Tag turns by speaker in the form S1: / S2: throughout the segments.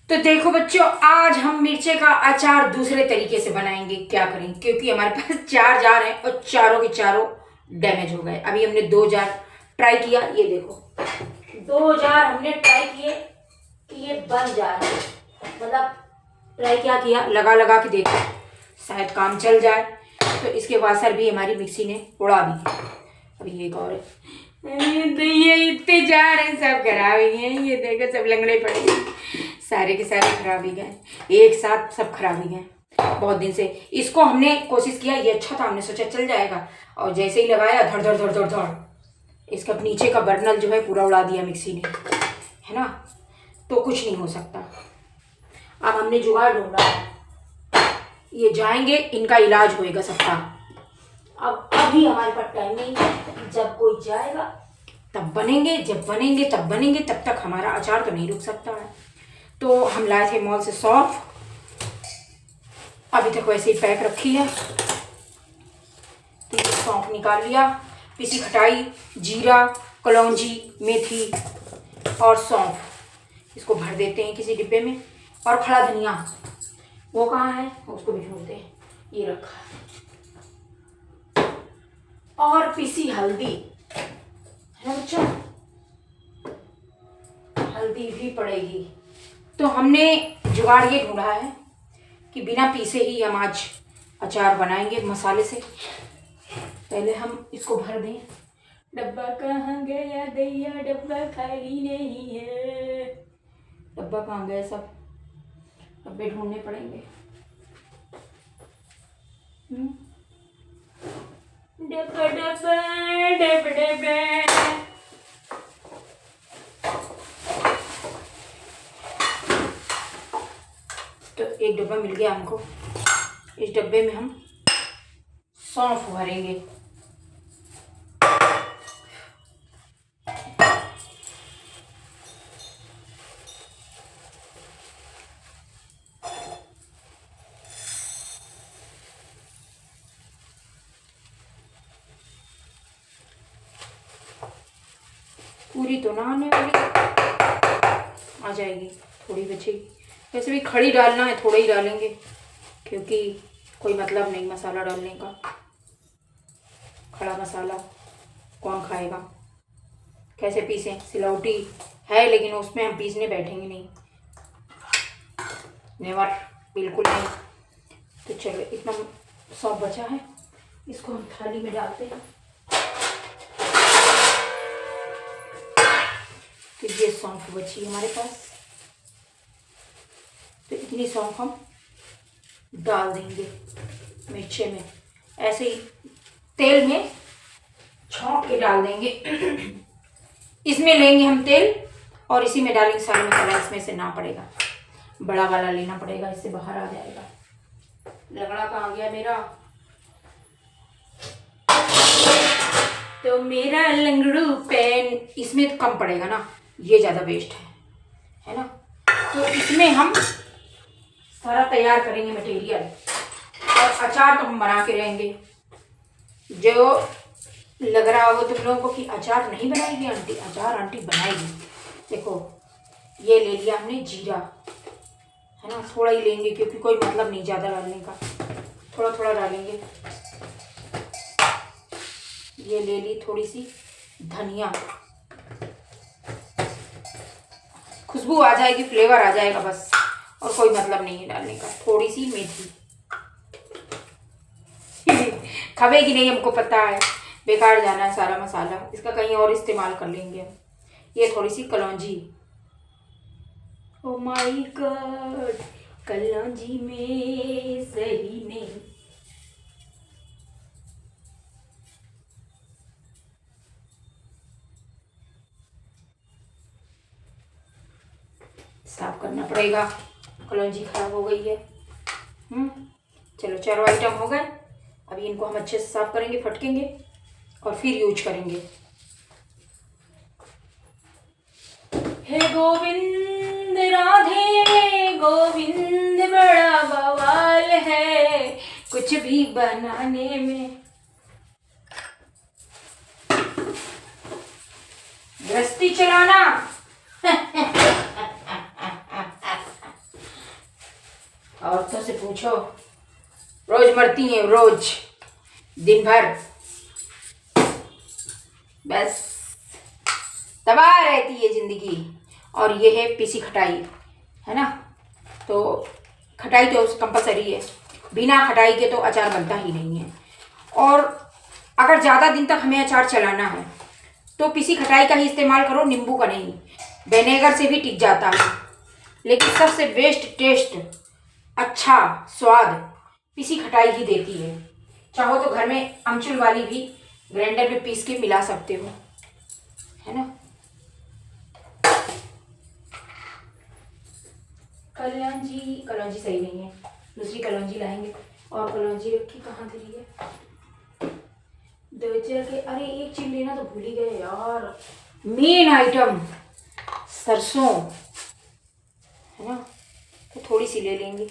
S1: तो देखो बच्चों, आज हम मिर्चे का अचार दूसरे तरीके से बनाएंगे। क्या करें, क्योंकि हमारे पास 4 जार हैं और चारों के चारों डैमेज हो गए। अभी हमने 2 जार ट्राई किया, ये देखो 2 जार हमने ट्राई किए कि ये बन जा रहा है। मतलब ट्राई क्या किया, लगा लगा के देखो शायद काम चल जाए। तो इसके वासर भी हमारी मिक्सी ने उड़ा दी। अभी एक और है, ये इतने जार हैं, सब खराब ही हैं। ये देखो सब लंगड़े पड़े हैं, सारे के सारे खराब ही गए, एक साथ सब खराब ही गए। बहुत दिन से इसको हमने कोशिश किया, ये अच्छा था, हमने सोचा चल जाएगा, और जैसे ही लगाया धड़ धड़ धड़ धड़ धड़ इसका नीचे का बर्नल जो है पूरा उड़ा दिया मिक्सी ने, है ना। तो कुछ नहीं हो सकता। अब हमने जुगाड़ ढूंढा, ये जाएंगे, इनका इलाज होएगा सबका। अब अभी हमारे पास टाइम नहीं है, जब कोई जाएगा तब बनेंगे, जब बनेंगे तब बनेंगे, तब तक हमारा अचार तो नहीं रुक सकता है। तो हम लाए थे मॉल से सौंफ, अभी तक वैसे ही पैक रखी है। तो ये सौंफ निकाल लिया, पिसी खटाई, जीरा, कलौंजी, मेथी और सौंफ, इसको भर देते हैं किसी डिब्बे में। और खड़ा धनिया, वो कहाँ है, उसको भी ढूंढते हैं, ये रखा है। और पिसी हल्दी है ना बच्चों, हल्दी भी पड़ेगी। तो हमने जुगाड़ ये ढूंढा है कि बिना पीसे ही हम आज अचार बनाएंगे मसाले से। पहले हम इसको भर दें। डब्बा कहाँ गया दैया, डब्बा खाली नहीं है, डब्बा कहाँ गया, सब डब्बे ढूंढने पड़ेंगे। डब्बा डब्बा डब्बा डब्बा, तो एक डब्बा मिल गया हमको। इस डब्बे में हम सौंफ भरेंगे। पूरी तो ना आने वाली, आ जाएगी, थोड़ी बचेगी। वैसे भी खड़ी डालना है, थोड़ा ही डालेंगे, क्योंकि कोई मतलब नहीं मसाला डालने का। खड़ा मसाला कौन खाएगा, कैसे पीसें, सिलौटी है लेकिन उसमें हम पीसने बैठेंगे नहीं, नेवर, बिल्कुल नहीं। तो चलो, इतना सौंफ बचा है, इसको हम थाली में डालते हैं। तो ये सौंफ बची है हमारे पास, तो इतनी सौंफ हम डाल देंगे मिर्चे में, ऐसे ही तेल में छौंक के डाल देंगे। इसमें लेंगे हम तेल और इसी में डालेंगे सारा मसाला, इसमें से ना पड़ेगा, बड़ा वाला लेना पड़ेगा, इससे बाहर आ जाएगा। लगड़ा कहाँ गया मेरा, तो मेरा लंगड़ू पेन, इसमें कम पड़ेगा ना, ये ज़्यादा वेस्ट है ना। तो इसमें हम सारा तैयार करेंगे मटेरियल, और अचार तो हम बना के रहेंगे। जो लग रहा हो तुम लोगों को कि अचार नहीं बनाएगी आंटी, अचार आंटी बनाएगी। देखो ये ले लिया हमने जीरा, है ना, थोड़ा ही लेंगे क्योंकि कोई मतलब नहीं ज़्यादा डालने का, थोड़ा थोड़ा डालेंगे। ये ले ली थोड़ी सी धनिया, खुशबू आ जाएगी, फ्लेवर आ जाएगा बस, और कोई मतलब नहीं है डालने का। थोड़ी सी मेथी, खबेगी नहीं हमको पता है, बेकार जाना है सारा मसाला, इसका कहीं और इस्तेमाल कर लेंगे हम। ये थोड़ी सी कलौंजी, ओ माय गॉड, कलौंजी में सही नहीं, साफ करना पड़ेगा, कलौंजी खराब हो गई है। चलो, चारों आइटम हो गए। अभी इनको हम अच्छे से साफ करेंगे, फटकेंगे और फिर यूज करेंगे। हे गोविंद राधे गोविंद, बड़ा बवाल है कुछ भी बनाने में। गृहस्थी चलाना औरतों से पूछो, रोज मरती हैं, रोज दिन भर बस तबाह रहती है जिंदगी। और ये है पीसी खटाई, है ना। तो खटाई तो कंपलसरी है, बिना खटाई के तो अचार बनता ही नहीं है। और अगर ज़्यादा दिन तक हमें अचार चलाना है तो पीसी खटाई का ही इस्तेमाल करो, नींबू का नहीं। विनेगर से भी टिक जाता है, लेकिन सबसे बेस्ट टेस्ट, अच्छा स्वाद पीसी खटाई ही देती है। चाहो तो घर में अमचूर वाली भी ग्राइंडर में पीस के मिला सकते हो, है ना। कलौंजी सही नहीं है, दूसरी कलौंजी लाएंगे। और कलौंजी रखी कहाँ धरी है, दो जगह। अरे एक चीज लेना तो भूल ही गए यार, मेन आइटम सरसों, है ना। तो थोड़ी सी ले लेंगे।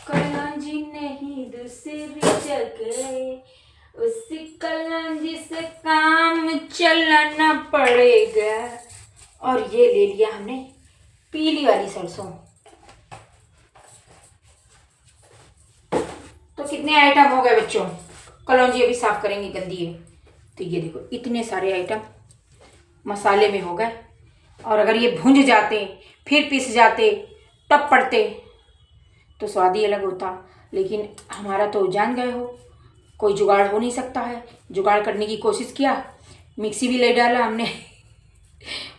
S1: कलौंजी नहीं दूसरी जगह, उसी कलौंजी से काम चलाना पड़ेगा। और ये ले लिया हमने पीली वाली सरसों। तो कितने आइटम हो गए बच्चों। कलौंजी अभी साफ करेंगे, गंदी है। तो ये देखो इतने सारे आइटम मसाले में हो गए। और अगर ये भुंज जाते फिर पिस जाते तब पड़ते तो स्वाद ही अलग होता। लेकिन हमारा तो जान गए हो, कोई जुगाड़ हो नहीं सकता है। जुगाड़ करने की कोशिश किया, मिक्सी भी ले डाला हमने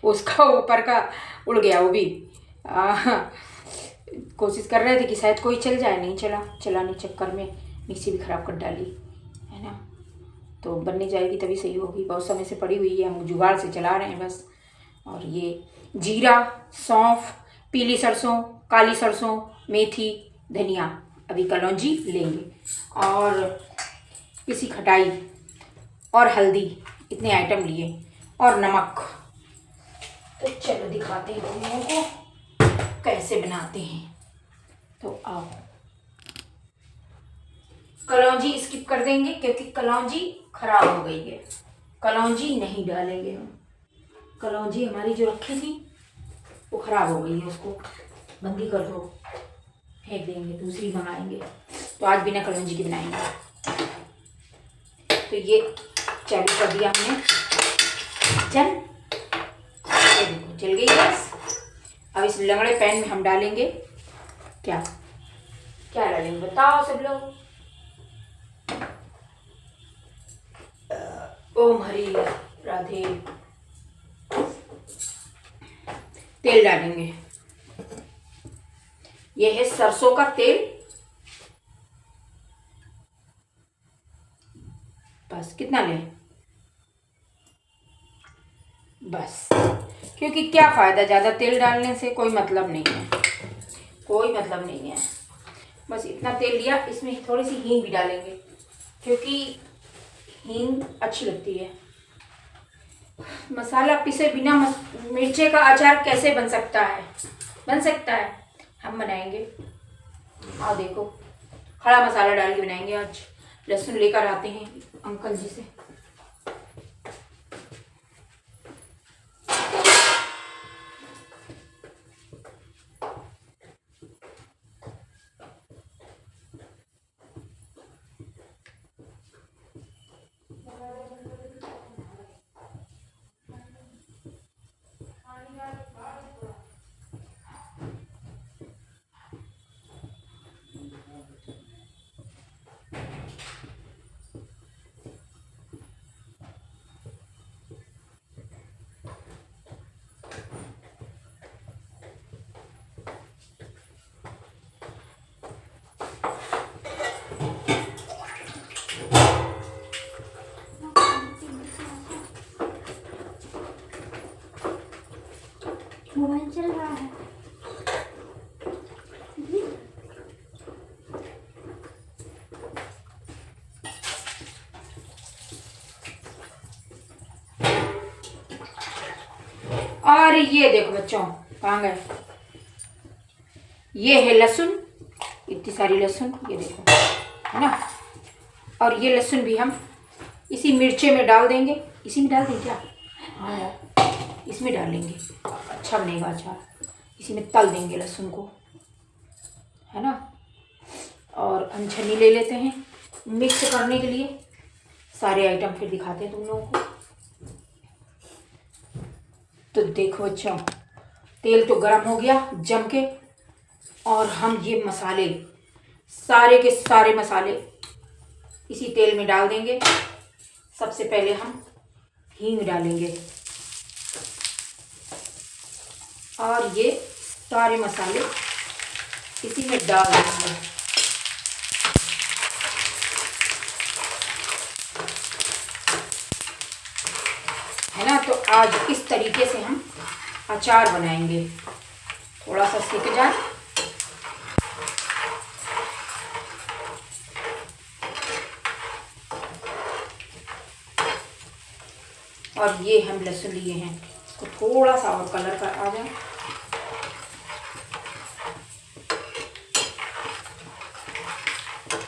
S1: उसका ऊपर का उड़ गया वो भी। कोशिश कर रहे थे कि शायद कोई चल जाए, नहीं चला। चलाने चक्कर में मिक्सी भी ख़राब कर डाली, है ना। तो बनने जाएगी तभी सही होगी, बहुत समय से पड़ी हुई है, हम जुगाड़ से चला रहे हैं बस। और ये जीरा, सौंफ, पीली सरसों, काली सरसों, मेथी, धनिया, अभी कलौंजी लेंगे और पीसी खटाई और हल्दी, इतने आइटम लिए और नमक। तो चलो दिखाते हैं तुम लोगों को कैसे बनाते हैं। तो आओ, कलौंजी स्किप कर देंगे क्योंकि कलौंजी खराब हो गई है, कलौंजी नहीं डालेंगे हम। कलौंजी हमारी जो रखी थी वो खराब हो गई है, उसको बंदी कर दो, फेंक देंगे, दूसरी मंगाएंगे। तो आज बिना कलौंजी के बनाएंगे। तो ये चालू कर दिया हमने, चल ये देखो जल गई गैस। अब इस लंगड़े पैन में हम डालेंगे क्या क्या डालेंगे बताओ सब लोग। ओम हरि राधे। तेल डालेंगे, ये है सरसों का तेल। बस कितना लें, बस, क्योंकि क्या फ़ायदा ज़्यादा तेल डालने से, कोई मतलब नहीं है, कोई मतलब नहीं है। बस इतना तेल लिया, इसमें थोड़ी सी हींग भी डालेंगे क्योंकि हींग अच्छी लगती है। मसाला पीसे बिना मिर्चे का अचार कैसे बन सकता है, बन सकता है, हम बनाएंगे। हाँ देखो, खड़ा मसाला डाल के बनाएंगे आज। लहसुन लेकर आते हैं अंकल जी से। मोबाइल चल रहा है। और ये देखो बच्चों, कहाँ गए, ये है लहसुन, इतनी सारी लहसुन, ये देखो, है ना। और ये लहसुन भी हम इसी मिर्चे में डाल देंगे। इसी में डाल दें क्या, हाँ यार, इसमें डालेंगे, अच्छा बनेगा अचार। इसी में तल देंगे लहसुन को, है ना। और हम छन्नी ले लेते हैं मिक्स करने के लिए। सारे आइटम फिर दिखाते हैं तुम लोगों को। तो देखो अच्छा, तेल तो गर्म हो गया जम के, और हम ये मसाले, सारे के सारे मसाले इसी तेल में डाल देंगे। सबसे पहले हम हींग डालेंगे, और ये सारे मसाले इसी में डाल देंगे, है ना। तो आज इस तरीके से हम अचार बनाएंगे। थोड़ा सा सिक जाए, और ये हम लहसुन लिए हैं, इसको थोड़ा सा और कलर का आ जाए।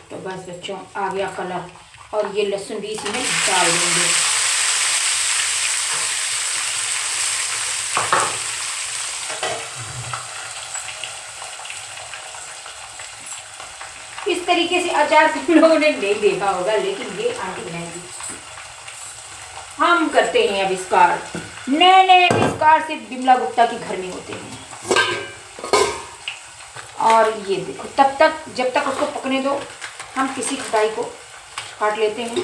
S1: तो बस बच्चों आ गया कलर, और ये लहसुन भी इसी में डाल देंगे। इस तरीके से अचार तुम लोगों ने नहीं देखा होगा, लेकिन ये आंटी बनाएगी। हम करते हैं आविष्कार, नए नए आविष्कार सिर्फ बिमला गुप्ता के घर में होते हैं। और ये देखो, तब तक जब तक उसको पकने दो, हम किसी खटाई को काट लेते हैं।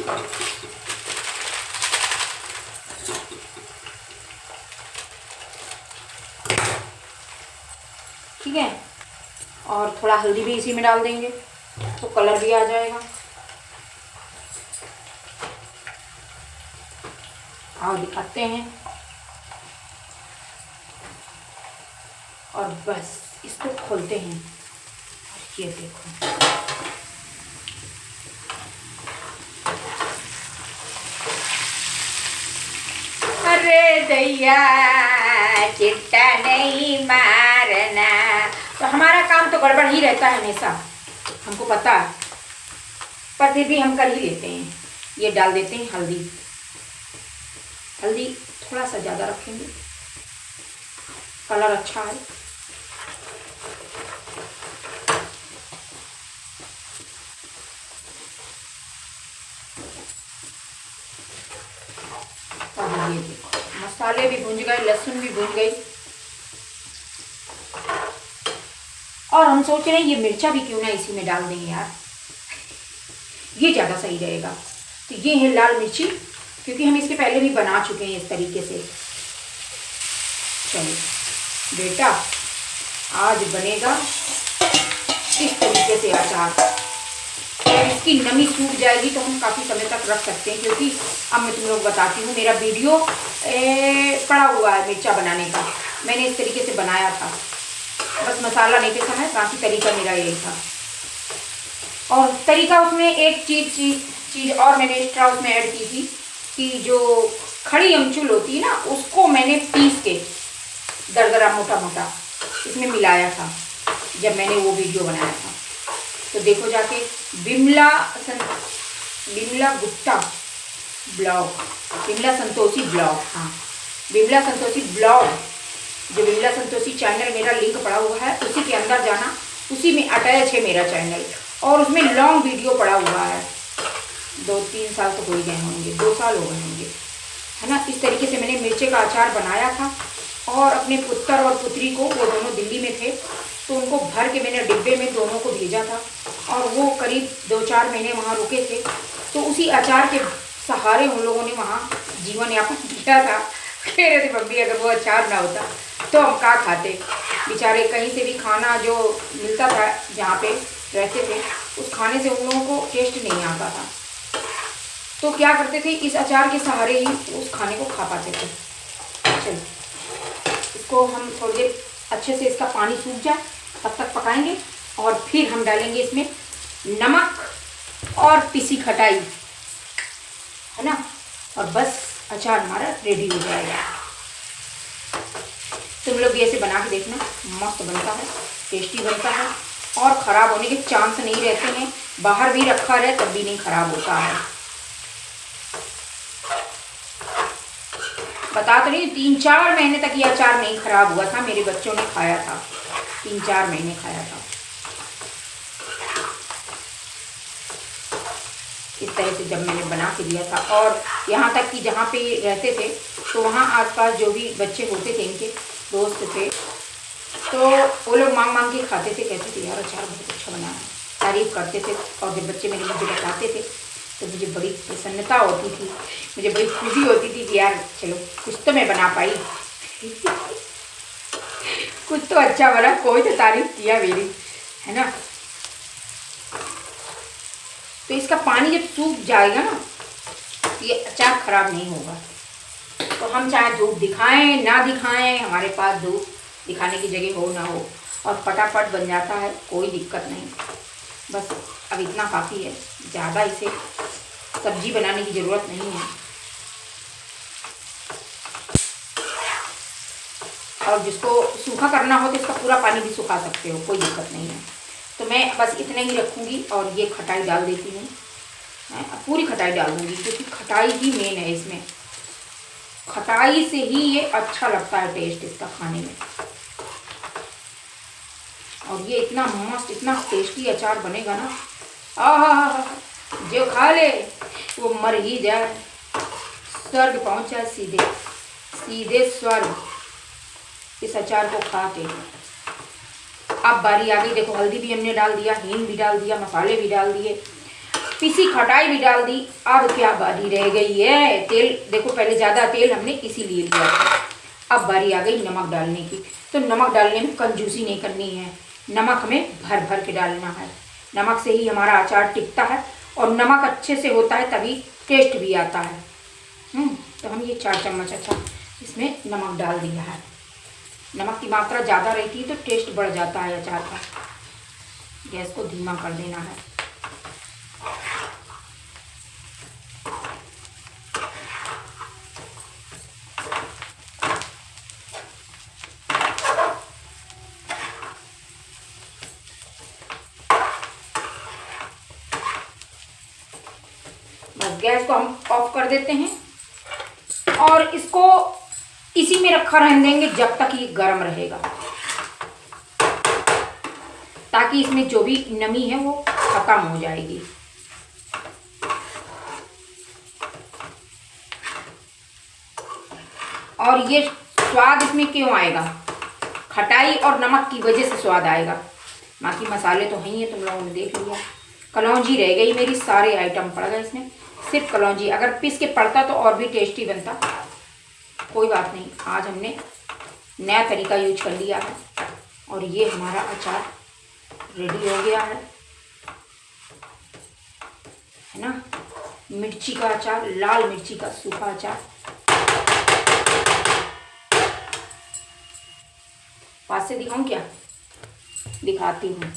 S1: ठीक है, और थोड़ा हल्दी भी इसी में डाल देंगे तो कलर भी आ जाएगा। आओ दिखाते हैं। और बस इसको खोलते हैं, और ये देखो, अरे दैया चिट्टा नहीं मारना। तो हमारा काम तो गड़बड़ ही रहता है हमेशा, हमको पता है, पर फिर भी हम कर ही लेते हैं। ये डाल देते हैं हल्दी, हल्दी थोड़ा सा ज़्यादा रखेंगे, कलर अच्छा है। और ये देखो, मसाले भी भुंज गए, लहसुन भी भुंज गई, और हम सोच रहे हैं ये मिर्चा भी क्यों ना इसी में डाल देंगे यार, ये ज़्यादा सही रहेगा। तो ये है लाल मिर्ची, क्योंकि हम इसके पहले भी बना चुके हैं इस तरीके से। चलो बेटा, आज बनेगा इस तरीके से अचार। इसकी नमी सूख जाएगी तो हम काफ़ी समय तक रख सकते हैं, क्योंकि अब मैं तुम लोग बताती हूँ, मेरा वीडियो पड़ा हुआ है मिर्चा बनाने का, मैंने इस तरीके से बनाया था, बस मसाला नहीं पिसा है, बाकी तरीका मेरा यही था। और तरीका उसमें एक चीज़ और मैंने एक्स्ट्रा उसमें ऐड की थी, कि जो खड़ी अमचूल होती है ना, उसको मैंने पीस के दरदरा मोटा मोटा इसमें मिलाया था जब मैंने वो वीडियो बनाया था। तो देखो जाके, बिमला गुप्ता ब्लॉग, बिमला संतोषी ब्लॉग, हाँ बिमला संतोषी ब्लॉग, जो बिमला संतोषी चैनल मेरा लिंक पड़ा हुआ है, उसी के अंदर जाना, उसी में अटैच है मेरा चैनल, और उसमें लॉन्ग वीडियो पड़ा हुआ है। 2-3 साल तो हो ही गए होंगे, 2 साल हो गए होंगे, है ना। इस तरीके से मैंने मिर्चे का अचार बनाया था, और अपने पुत्र और पुत्री को, वो दोनों दिल्ली में थे, तो उनको भर के मैंने डिब्बे में दोनों को भेजा था, और वो करीब 2-4 महीने वहाँ रुके थे। तो उसी अचार के सहारे उन लोगों ने वहाँ जीवन यापन किया था। कह रहे थे मम्मी अगर वो अचार ना होता तो हम क्या खाते, बेचारे कहीं से भी खाना जो मिलता था जहाँ पे रहते थे, उस खाने से उन लोगों को टेस्ट नहीं आता था, तो क्या करते थे, इस अचार के सहारे ही उस खाने को खा पाते थे। चलो इसको हम थोड़ी देर अच्छे से, इसका पानी सूख जाए तब तक पकाएंगे, और फिर हम डालेंगे इसमें नमक और पिसी खटाई, है ना, और बस अचार हमारा रेडी हो जाएगा। तुम लोग भी ऐसे बना के देखना, मस्त बनता है, टेस्टी बनता है, और ख़राब होने के चांस नहीं रहते हैं, बाहर भी रखा रहे तब भी नहीं ख़राब होता है। बता तो नहीं, 3-4 महीने तक ये अचार नहीं खराब हुआ था, मेरे बच्चों ने खाया था, 3-4 महीने खाया था। इस तरह से जब मैंने बना के दिया था, और यहाँ तक कि जहाँ पे रहते थे तो वहाँ आसपास जो भी बच्चे होते थे, इनके दोस्त थे, तो वो लोग मांग मांग के खाते थे, कहते थे यार अचार बहुत अच्छा बना है, तारीफ़ करते थे। और जब बच्चे मेरे मुझे बताते थे तो मुझे बड़ी प्रसन्नता होती थी, मुझे बड़ी खुशी होती थी कि यार चलो कुछ तो मैं बना पाई कुछ तो अच्छा बना, कोई तो तारीफ़ किया मेरी, है ना। तो इसका पानी जब सूख जाएगा ना, ये अचार खराब नहीं होगा। तो हम चाहे धूप दिखाएं ना दिखाएं, हमारे पास धूप दिखाने की जगह हो ना हो, और फटाफट बन जाता है, कोई दिक्कत नहीं। बस अब इतना काफ़ी है, ज़्यादा इसे सब्जी बनाने की ज़रूरत नहीं है। और जिसको सूखा करना हो तो इसका पूरा पानी भी सुखा सकते हो, कोई दिक्कत नहीं है। तो मैं बस इतने ही रखूँगी और ये खटाई डाल देती हूँ, पूरी खटाई डाल दूँगी, क्योंकि खटाई ही मेन है इसमें, खटाई से ही ये अच्छा लगता है टेस्ट इसका खाने में। और ये इतना मस्त, इतना टेस्टी अचार बनेगा ना, आहा, जो खा ले वो मर ही जाए, स्वर्ग पहुंच जाए, सीधे सीधे स्वर्ग इस अचार को खा के। अब बारी आ गई, देखो हल्दी भी हमने डाल दिया, हींग भी डाल दिया, मसाले भी डाल दिए, पिसी खटाई भी डाल दी। अब क्या बारी रह गई है, तेल देखो, पहले ज़्यादा तेल हमने इसीलिए लिया था। अब बारी आ गई नमक डालने की। तो नमक डालने में कंजूसी नहीं करनी है, नमक हमें भर भर के डालना है। नमक से ही हमारा अचार टिकता है, और नमक अच्छे से होता है तभी टेस्ट भी आता है। तो हम ये 4 चम्मच अच्छा इसमें नमक डाल दिया है। नमक की मात्रा ज़्यादा रहती है तो टेस्ट बढ़ जाता है अचार का। गैस को धीमा कर देना है। बस गैस को हम ऑफ कर देते हैं, और इसको इसी में रखा रहने देंगे जब तक ये गर्म रहेगा, ताकि इसमें जो भी नमी है वो खत्म हो जाएगी। और ये स्वाद इसमें क्यों आएगा, खटाई और नमक की वजह से स्वाद आएगा। बाकी मसाले तो हैं ही है, तुम लोगों ने देख लिया। कलौंजी रह गई मेरी, सारे आइटम पड़ गए इसमें, सिर्फ कलौंजी। अगर पीस के पड़ता तो और भी टेस्टी बनता, कोई बात नहीं। आज हमने नया तरीका यूज कर लिया है, और ये हमारा अचार रेडी हो गया है ना। मिर्ची का अचार, लाल मिर्ची का सूखा अचार। पास से दिखाऊं क्या, दिखाती हूँ,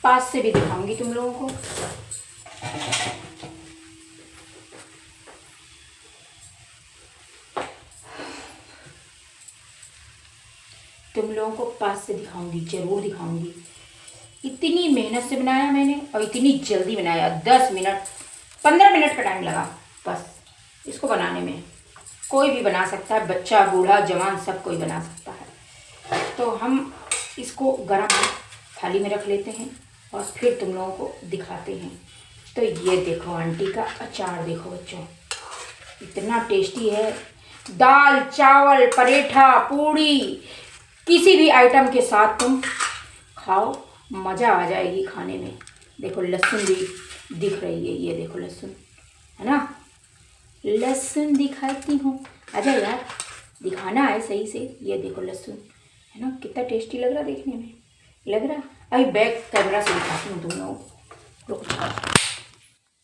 S1: पास से भी दिखाऊंगी तुम लोगों को। तुम लोगों को पास से दिखाऊंगी, जरूर दिखाऊंगी। इतनी मेहनत से बनाया मैंने, और इतनी जल्दी बनाया, 10 मिनट 15 मिनट का टाइम लगा बस इसको बनाने में। कोई भी बना सकता है, बच्चा बूढ़ा जवान सब कोई बना सकता है। तो हम इसको गरम थाली में रख लेते हैं, और फिर तुम लोगों को दिखाते हैं। तो ये देखो आंटी का अचार, देखो बच्चों, इतना टेस्टी है। दाल चावल पराठा पूड़ी किसी भी आइटम के साथ तुम खाओ, मज़ा आ जाएगी खाने में। देखो लहसुन भी दिख रही है, ये देखो लहसुन, है ना, लहसुन दिखाती हूँ, आजा यार, दिखाना है सही से। ये देखो लहसुन, है ना, कितना टेस्टी लग रहा देखने में, लग रहा। अभी बैक कैमरा से दिखाती हूँ तुम लोगों को।